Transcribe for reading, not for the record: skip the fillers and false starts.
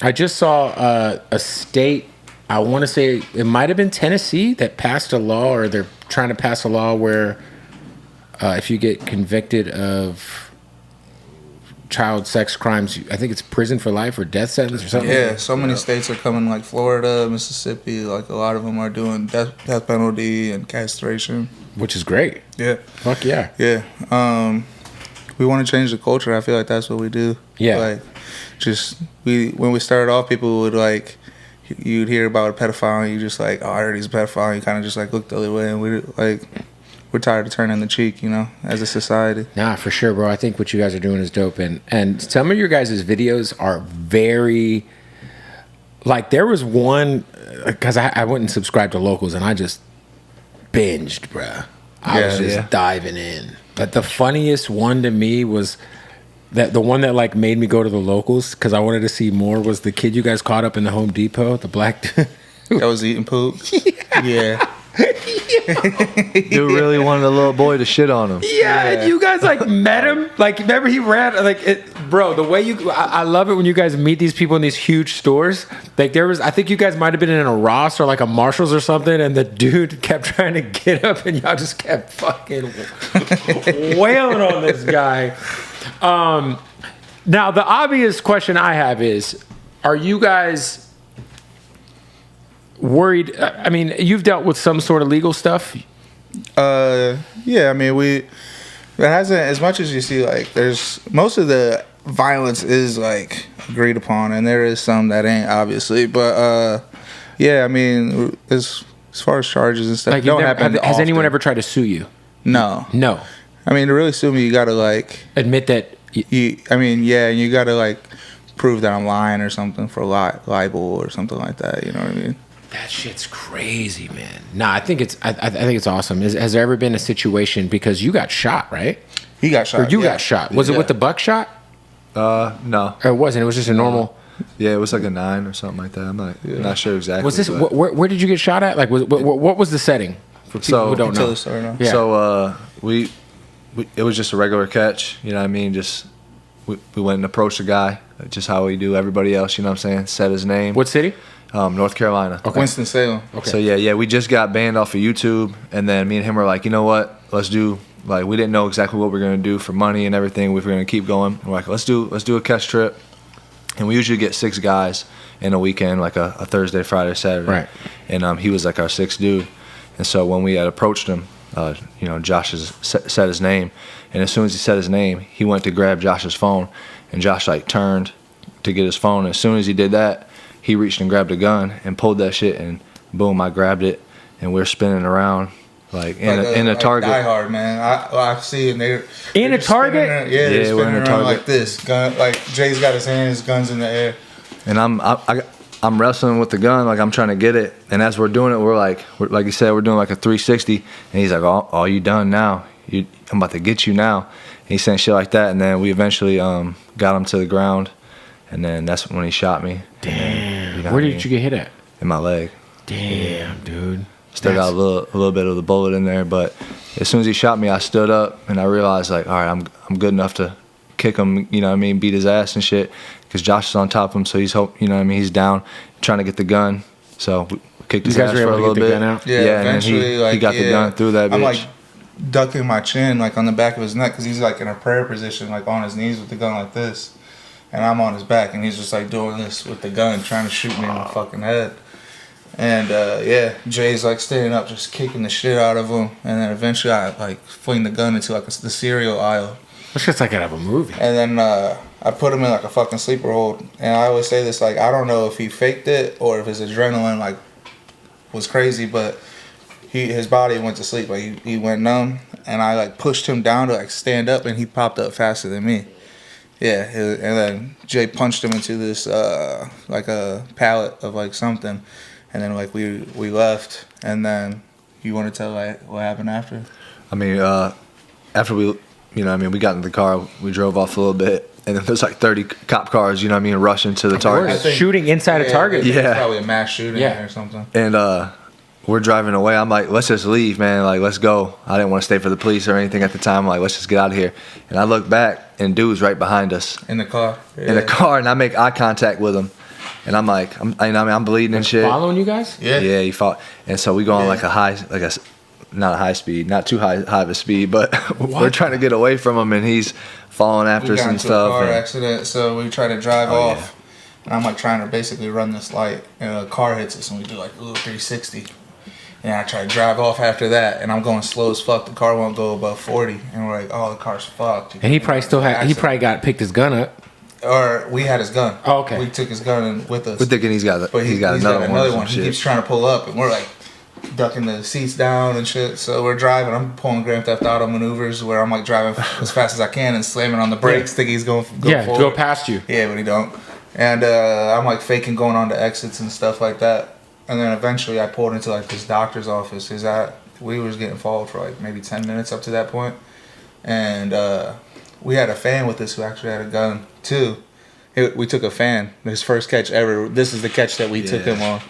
I just saw a state, I want to say it might have been Tennessee, that passed a law, or they're trying to pass a law where if you get convicted of child sex crimes, I think it's prison for life or death sentence or something. Yeah, so many states are coming, like Florida, Mississippi, like a lot of them are doing death penalty and castration. Which is great. Yeah. Fuck yeah. Yeah. We want to change the culture. I feel like that's what we do. Yeah. Like, when we started off, people would like, you'd hear about a pedophile and you just like, oh, I heard he's a pedophile. And you kind of just like look the other way, and we're tired of turning the cheek, as a society. Nah, for sure, bro. I think what you guys are doing is dope. And some of your guys' videos are very, like, there was one, because I went and subscribed to Locals, and I just binged, bro. I was just diving in. But the funniest one to me was that the one that, like, made me go to the Locals, because I wanted to see more, was the kid you guys caught up in the Home Depot, the black dude. That was eating poop? Yeah. Dude really wanted a little boy to shit on him. Yeah, you guys like met him. Like, remember he ran bro. The way I love it when you guys meet these people in these huge stores. Like I think you guys might have been in a Ross or like a Marshalls or something, and the dude kept trying to get up, and y'all just kept fucking wailing on this guy. Now the obvious question I have is, are you guys worried? I mean, you've dealt with some sort of legal stuff. Yeah. I mean, it hasn't, as much as you see. Like, there's most of the violence is like agreed upon, and there is some that ain't, obviously. But yeah. I mean, as far as charges and stuff, like, don't happen. Has anyone ever tried to sue you? No. I mean, to really sue me, you gotta like admit that. I mean, yeah, and you gotta like prove that I'm lying or something for libel or something like that. You know what I mean? That shit's crazy, man. Nah, I think it's awesome. Has there ever been a situation, because you got shot, right? He got shot. Or you got shot. Was it with the buckshot? No. Or it wasn't. It was just a normal. Yeah, it was like a 9 or something like that. I'm not sure exactly. Was this where did you get shot at? Like, what was the setting for people who don't know? The story now. Yeah. So we it was just a regular catch. You know what I mean? Just we went and approached the guy, just how we do everybody else. You know what I'm saying? Said his name. What city? North Carolina. Okay. Winston-Salem. Okay. So yeah, we just got banned off of YouTube, and then me and him were like, you know what? Let's do, like, we didn't know exactly what we were gonna do for money and everything. We were gonna keep going. And we're like, let's do a catch trip, and we usually get 6 guys in a weekend, like a Thursday, Friday, Saturday. Right. And he was like our 6th dude, and so when we had approached him, Josh said his name, and as soon as he said his name, he went to grab Josh's phone, and Josh like turned to get his phone. And as soon as he did that, he reached and grabbed a gun and pulled that shit, and boom, I grabbed it, and we're spinning around like in a Target. Die Hard, man. I see, and they're in a Target. They're spinning around like this. Gun, like Jay's got his hands, guns in the air, and I'm wrestling with the gun, like I'm trying to get it, and as we're doing it, we're like you said, we're doing like a 360, and he's like, "Oh, you done now? I'm about to get you now." And he's saying shit like that, and then we eventually got him to the ground, and then that's when he shot me. Damn. Where did you get hit at? In my leg. Damn, dude. Still got a little bit of the bullet in there, but as soon as he shot me, I stood up and I realized, like, all right, I'm good enough to kick him, you know what I mean, beat his ass and shit, because Josh is on top of him, so he's down trying to get the gun. So we kicked his ass for a little bit. Yeah, eventually, he got the gun through that bitch. I'm like ducking my chin like on the back of his neck, because he's like in a prayer position, like on his knees with the gun like this. And I'm on his back, and he's just like doing this with the gun, trying to shoot me in the fucking head. And Jay's like standing up, just kicking the shit out of him. And then eventually I like fling the gun into like the cereal aisle. That's just like out of a movie. And then I put him in like a fucking sleeper hold. And I always say this, like, I don't know if he faked it or if his adrenaline like was crazy, but his body went to sleep. Like he went numb, and I like pushed him down to like stand up, and he popped up faster than me. Yeah, and then Jay punched him into this like a pallet of like something, and then like we left. And then you want to tell like what happened after? I mean, after we got in the car, we drove off a little bit, and then there's like 30 cop cars, you know what I mean, rushing to the Target. Shooting inside a Target. Yeah, probably a mass shooting or something. And we're driving away. I'm like, let's just leave, man. Like, let's go. I didn't want to stay for the police or anything at the time. I'm like, let's just get out of here. And I look back, and dude's right behind us. In the car. In the car, and I make eye contact with him. And I'm like, I'm bleeding and shit. Following you guys? Yeah. Yeah, he fought. And so we go on like a high, not a high speed, not too high of a speed, but we're trying to get away from him, and he's following after We us got and into stuff. a car and- accident, so we try to drive Oh, off. And I'm like trying to basically run this light, and a car hits us, and we do like a little 360. And I try to drive off after that, and I'm going slow as fuck. The car won't go above 40, and we're like, oh, the car's fucked. And he probably still had. He probably picked his gun up. Or we had his gun. Oh, okay. We took his gun with us. We're thinking he's got But he's got another one. or some He shit. keeps trying to pull up, and we're like ducking the seats down and shit. So we're driving. I'm pulling Grand Theft Auto maneuvers where I'm like driving as fast as I can and slamming on the brakes, thinking he's going Yeah, forward. go past you. Yeah, but he don't. And I'm like faking going on to exits and stuff like that. And then eventually I pulled into like this doctor's office. We was getting followed for like maybe 10 minutes up to that point. And we had a fan with us who actually had a gun too. We took a fan. His first catch ever. This is the catch that we took him on.